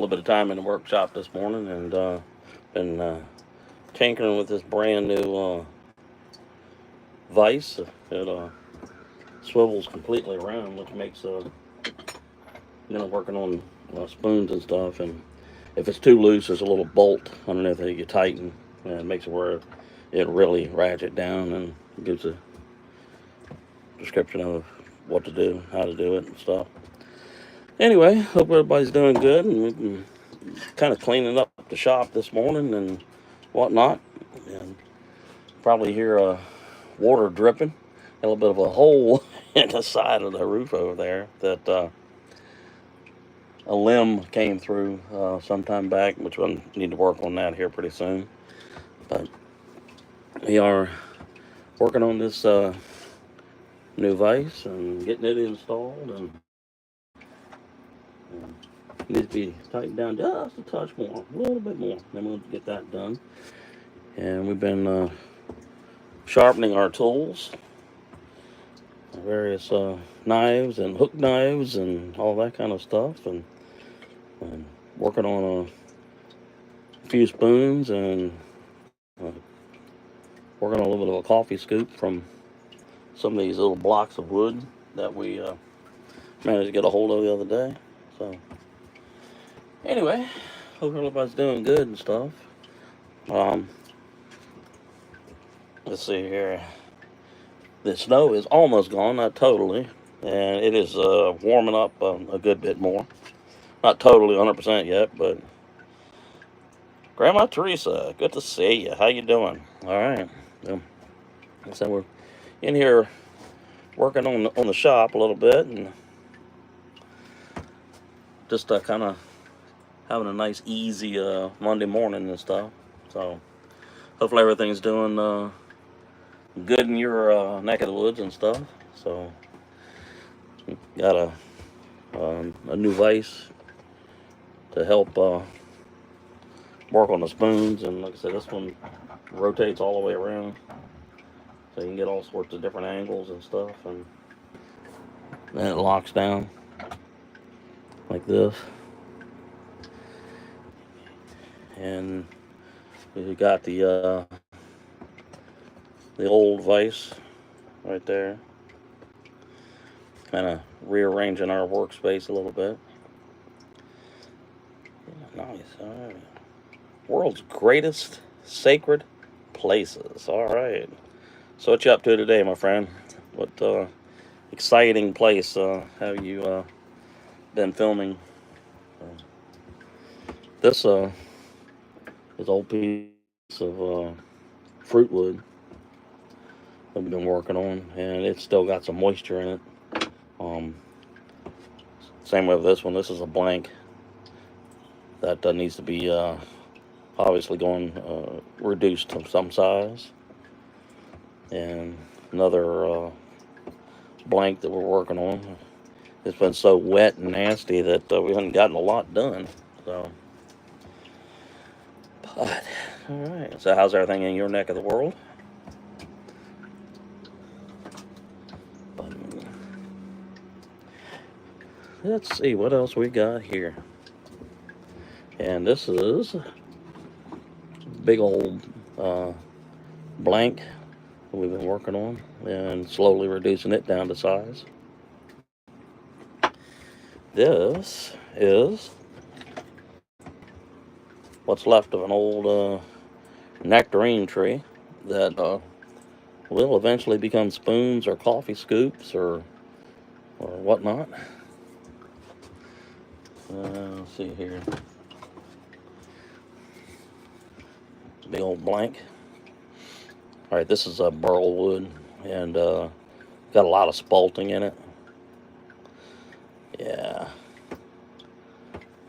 little bit of time in the workshop this morning and been tinkering with this brand new vise. It swivels completely around, which makes working on spoons and stuff. And if it's too loose, there's a little bolt underneath that you tighten, and it makes it where it really ratchet down and gives a description of what to do, how to do it, and stuff. Anyway, hope everybody's doing good, and we've been kind of cleaning up the shop this morning and whatnot, and probably hear water dripping. A little bit of a hole in the side of the roof over there that a limb came through sometime back, which we'll need to work on that here pretty soon. But we are working on this new vise and getting it installed, and it needs to be tightened down just a touch more, a little bit more. Then we'll get that done. And we've been sharpening our tools, various knives and hook knives and all that kind of stuff, and working on a few spoons and working on a little bit of a coffee scoop from some of these little blocks of wood that we managed to get a hold of the other day. So anyway, hope everybody's doing good and stuff. Let's see here. The snow is almost gone, not totally, and it is warming up a good bit more. Not totally 100% yet, but Grandma Teresa, good to see you. How you doing? All right. So we're in here working on the shop a little bit, and just kind of having a nice, easy Monday morning and stuff. So hopefully everything's doing good in your neck of the woods and stuff. So got a new vise to help work on the spoons, and like I said, this one rotates all the way around, so you can get all sorts of different angles and stuff, and then it locks down like this. And we got the old vise right there, kind of rearranging our workspace a little bit. Yeah, nice. All right. World's greatest sacred places. All right. So what you up to today, my friend? What exciting place have you been filming? This old piece of fruit wood that we've been working on, and it's still got some moisture in it. Same way with this one. This is a blank that needs to be obviously going reduced to some size, and another blank that we're working on. It's been so wet and nasty that we haven't gotten a lot done. So, but all right. So how's everything in your neck of the world? Let's see what else we got here. And this is a big old blank that we've been working on and slowly reducing it down to size. This is what's left of an old nectarine tree that will eventually become spoons or coffee scoops or whatnot. Let's see here. Big old blank. All right, this is a burl wood, and got a lot of spalting in it. Yeah.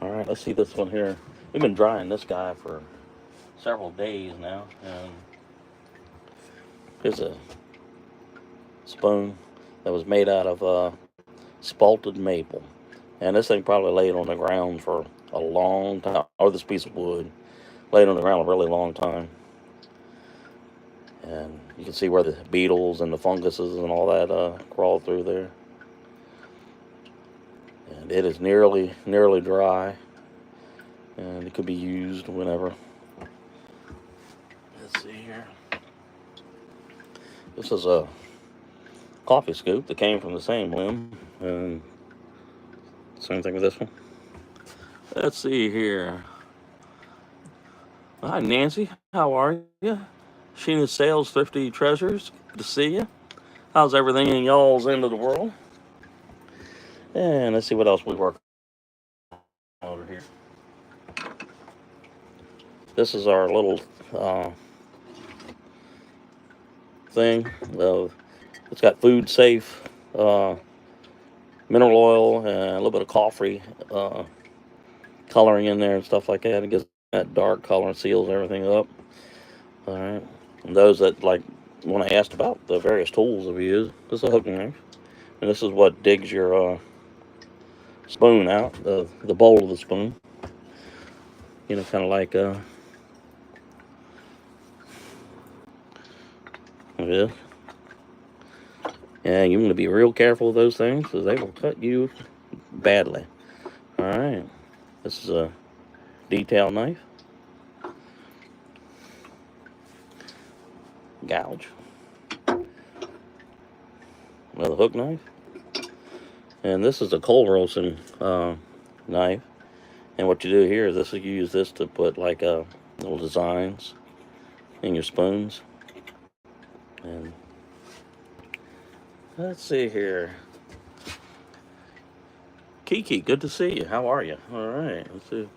All right, let's see this one here. We've been drying this guy for several days now, and here's a spoon that was made out of spalted maple. And this thing probably laid on the ground for a long time, or this piece of wood laid on the ground a really long time. And you can see where the beetles and the funguses and all that crawl through there. And it is nearly dry. and it could be used whenever. Let's see here. This is a coffee scoop that came from the same limb, and same thing with this one. Let's see here. Hi, Nancy. How are you? Sheena Sales Thrifty Treasures. Good to see you. How's everything in y'all's end of the world? And let's see what else we work on over here. This is our little thing. It's got food safe mineral oil and a little bit of coffee coloring in there and stuff like that. It gives that dark color and seals everything up. All right. And those that like when I asked about the various tools that we use, this is a hook knife, and this is what digs your spoon out, the bowl of the spoon. You know, kind of like this. Yeah, you want to be real careful with those things because they will cut you badly. All right, this is a detail knife. Gouge. Another hook knife. And this is a cold roasting knife. And what you do here is you use this to put like little designs in your spoons. And let's see here. Kiki, good to see you. How are you? All right, let's see.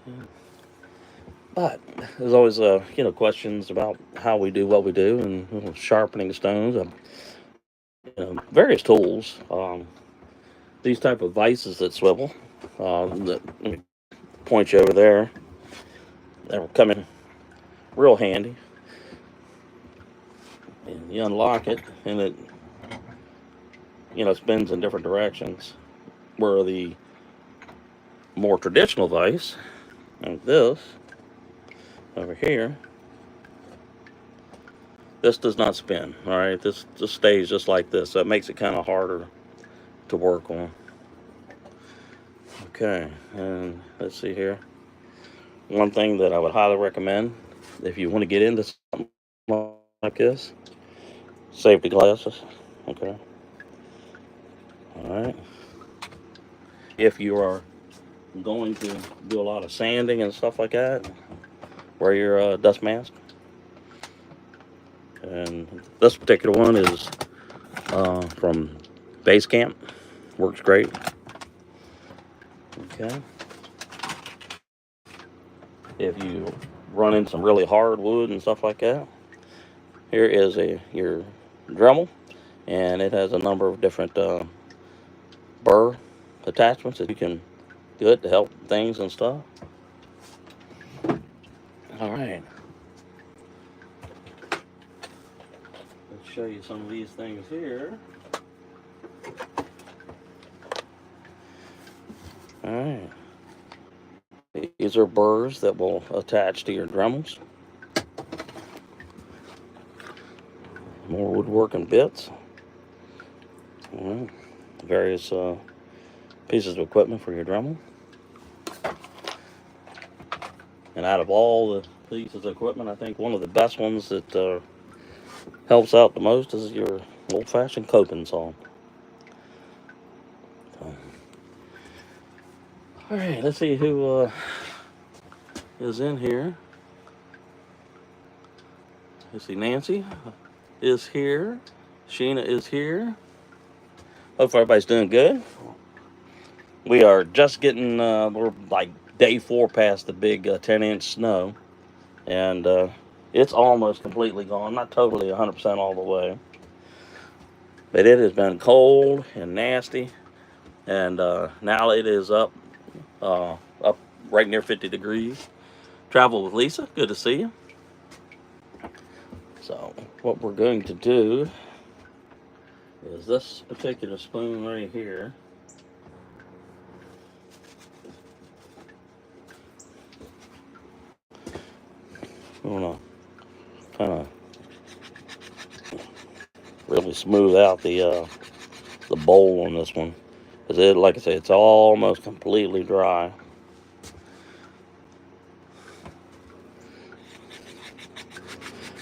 Yeah. But there's always questions about how we do what we do, and sharpening stones, various tools. These type of vices that swivel. Let me point you over there. They will come in real handy. And you unlock it, and it spins in different directions. Where the more traditional vise, like this, over here, this does not spin. All right, this just stays just like this, so it makes it kind of harder to work on. Okay, and let's see here. One thing that I would highly recommend if you want to get into something like this, safety glasses. Okay. All right. If you are going to do a lot of sanding and stuff like that, wear your dust mask. And this particular one is from Base Camp. Works great. Okay. If you run in some really hard wood and stuff like that, here is your Dremel, and it has a number of different burr attachments that you can do it to help things and stuff. All right. Let's show you some of these things here. All right. These are burrs that will attach to your Dremels. More woodworking bits. All right. Various pieces of equipment for your Dremel. And out of all the pieces of equipment, I think one of the best ones that helps out the most is your old-fashioned coping saw. All right, let's see who is in here. Let's see, Nancy is here. Sheena is here. Hope everybody's doing good. We are just getting, we're like day 4 past the big 10-inch snow. And it's almost completely gone. Not totally 100% all the way. But it has been cold and nasty. And now it is up right near 50 degrees. Travel with Lisa, good to see you. So what we're going to do is this particular spoon right here. I want to kind of really smooth out the bowl on this one, because like I say, it's almost completely dry.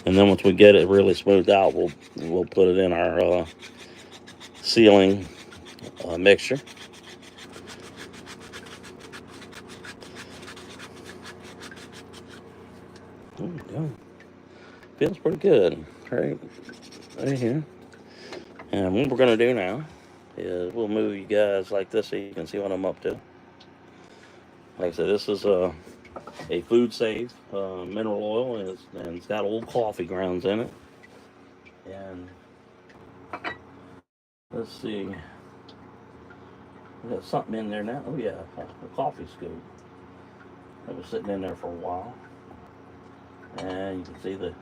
And then once we get it really smoothed out, we'll put it in our sealing mixture. Yeah. Feels pretty good, right here. And what we're gonna do now is we'll move you guys like this so you can see what I'm up to. Like I said, this is a food safe mineral oil, and it's got old coffee grounds in it. And let's see, we got something in there now. Oh yeah, a coffee scoop that was sitting in there for a while, and you can see the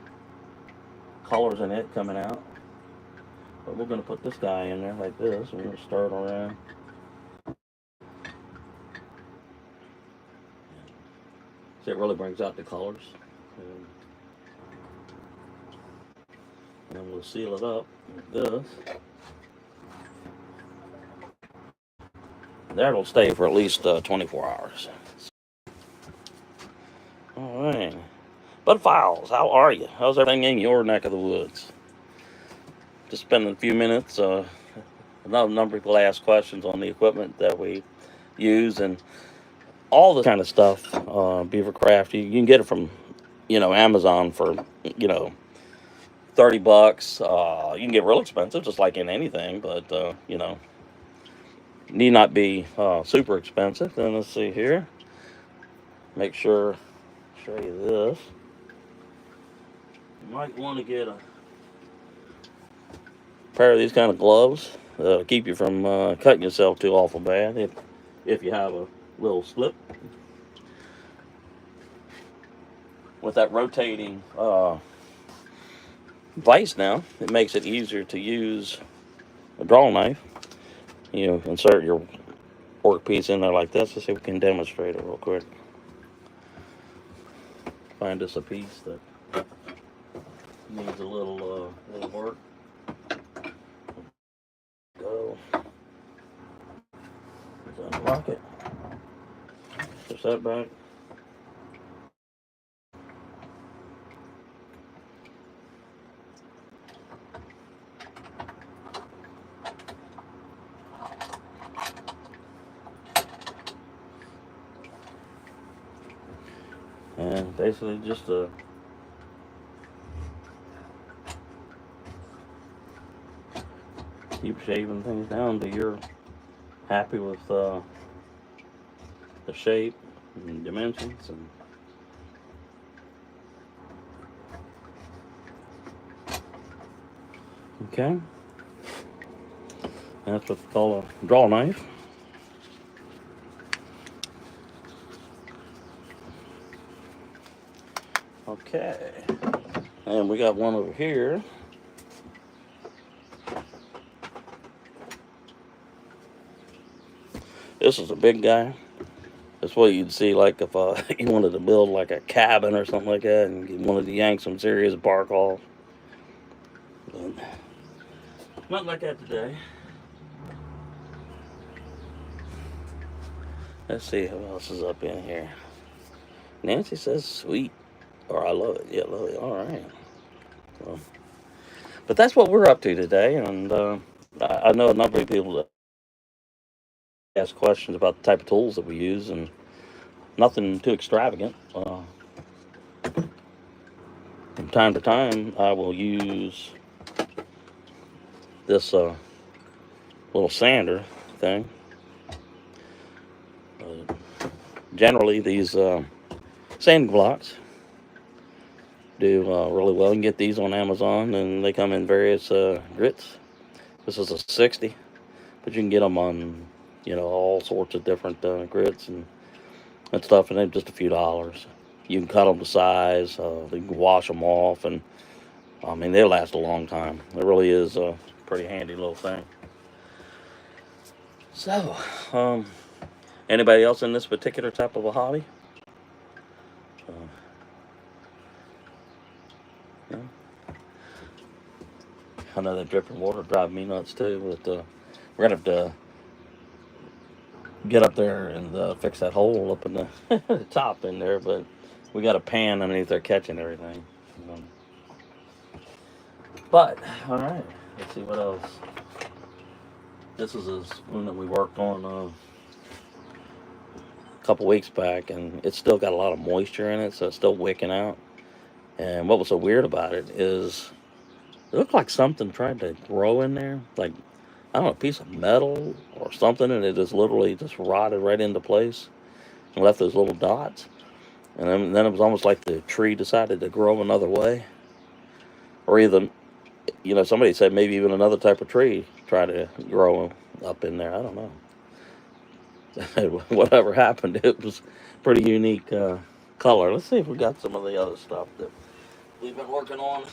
colors in it coming out. But we're going to put this guy in there like this. We're going to stir it around. See, it really brings out the colors. And then we'll seal it up like this. That'll stay for at least 24 hours. All right. But Files, how are you? How's everything in your neck of the woods? Just spending a few minutes. A number of people ask questions on the equipment that we use and all this kind of stuff. Beavercraft, you can get it from, Amazon for, $30. You can get real expensive, just like in anything, but need not be super expensive. Then let's see here. Make sure, show you this. You might want to get a pair of these kind of gloves. Keep you from cutting yourself too awful bad if you have a little slip. With that rotating vise now, it makes it easier to use a draw knife. Insert your workpiece in there like this. Let's see if we can demonstrate it real quick. Find us a piece that needs a little work. Go. Let's unlock it. Push that back. And basically just keep shaving things down until you're happy with the shape and dimensions. And okay, that's what we call a draw knife. Okay, and we got one over here. This is a big guy. That's what you'd see like if you wanted to build like a cabin or something like that, and you wanted to yank some serious bark off. But nothing like that today. Let's see who else is up in here. Nancy says sweet. Or I love it. Yeah, love it. All right. So, but that's what we're up to today. And I know a number of people that ask questions about the type of tools that we use, and nothing too extravagant. From time to time, I will use this little sander thing. Generally, these sanding blocks do really well. You can get these on Amazon, and they come in various grits. This is a 60, but you can get them on, all sorts of different grits and stuff, and they're just a few dollars. You can cut them to size. You can wash them off, and I mean, they last a long time. It really is a pretty handy little thing. So, anybody else in this particular type of a hobby? Yeah. I know that dripping water drives me nuts too, but we're gonna have to get up there and fix that hole up in the top in there. But we got a pan underneath there catching everything. But, alright, let's see what else. This is a spoon that we worked on a couple weeks back, and it's still got a lot of moisture in it, so it's still wicking out. And what was so weird about it is it looked like something tried to grow in there, like, I don't know, a piece of metal or something, and it just literally just rotted right into place and left those little dots. And then it was almost like the tree decided to grow another way. Or either, somebody said maybe even another type of tree tried to grow up in there. I don't know. Whatever happened, it was pretty unique color. Let's see if we got some of the other stuff that we've been working on.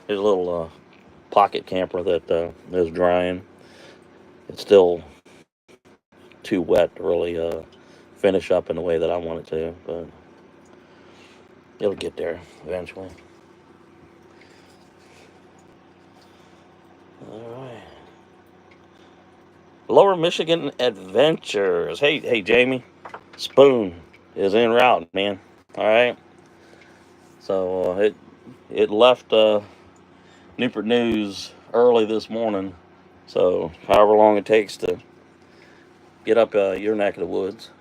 Here's a little pocket camper that is drying. It's still too wet to really finish up in the way that I want it to, but it'll get there eventually. All right. Lower Michigan Adventures. Hey, Jamie. Spoon is en route, man. All right. So it left Newport News early this morning. So however long it takes to get up your neck of the woods.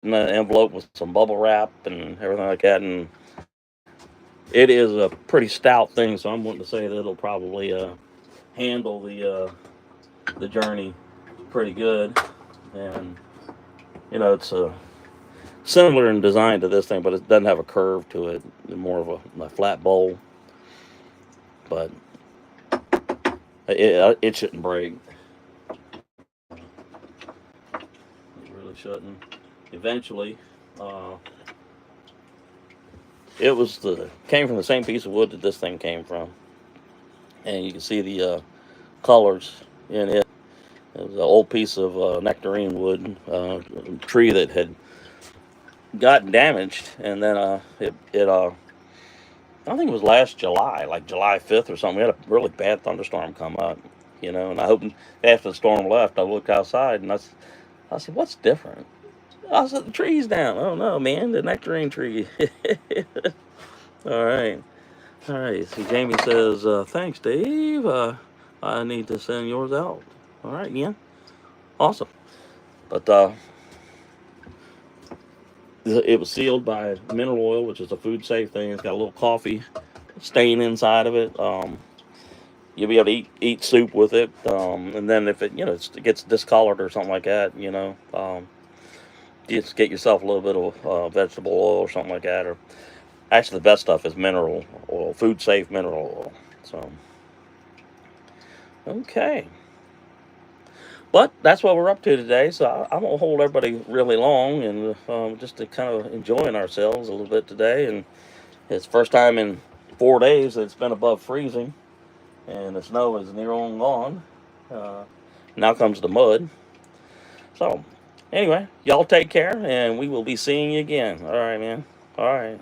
In the envelope with some bubble wrap and everything like that, and it is a pretty stout thing. So I'm wanting to say that it'll probably handle the journey pretty good. And it's similar in design to this thing, but it doesn't have a curve to it. It's more of a flat bowl. But it shouldn't break. It really shouldn't. Eventually, it came from the same piece of wood that this thing came from, and you can see the colors in it. It was an old piece of nectarine wood tree that had gotten damaged, and then I don't think it was last July, like July 5th or something. We had a really bad thunderstorm come up, and I hope after the storm left, I looked outside and I said, what's different? I said, the tree's down. Oh no, man, the nectarine tree. All right. All right. See, Jamie says, thanks, Dave. I need to send yours out. All right, Ian. Awesome. But it was sealed by mineral oil, which is a food safe thing. It's got a little coffee stain inside of it. You'll be able to eat soup with it. And then if it gets discolored or something like that, just get yourself a little bit of vegetable oil or something like that. Or actually, the best stuff is mineral oil, food safe mineral oil. So, okay. But that's what we're up to today. So I won't hold everybody really long, and just to kind of enjoying ourselves a little bit today. And it's the first time in 4 days that it's been above freezing, and the snow is near on gone. Now comes the mud. So anyway, y'all take care, and we will be seeing you again. All right, man. All right.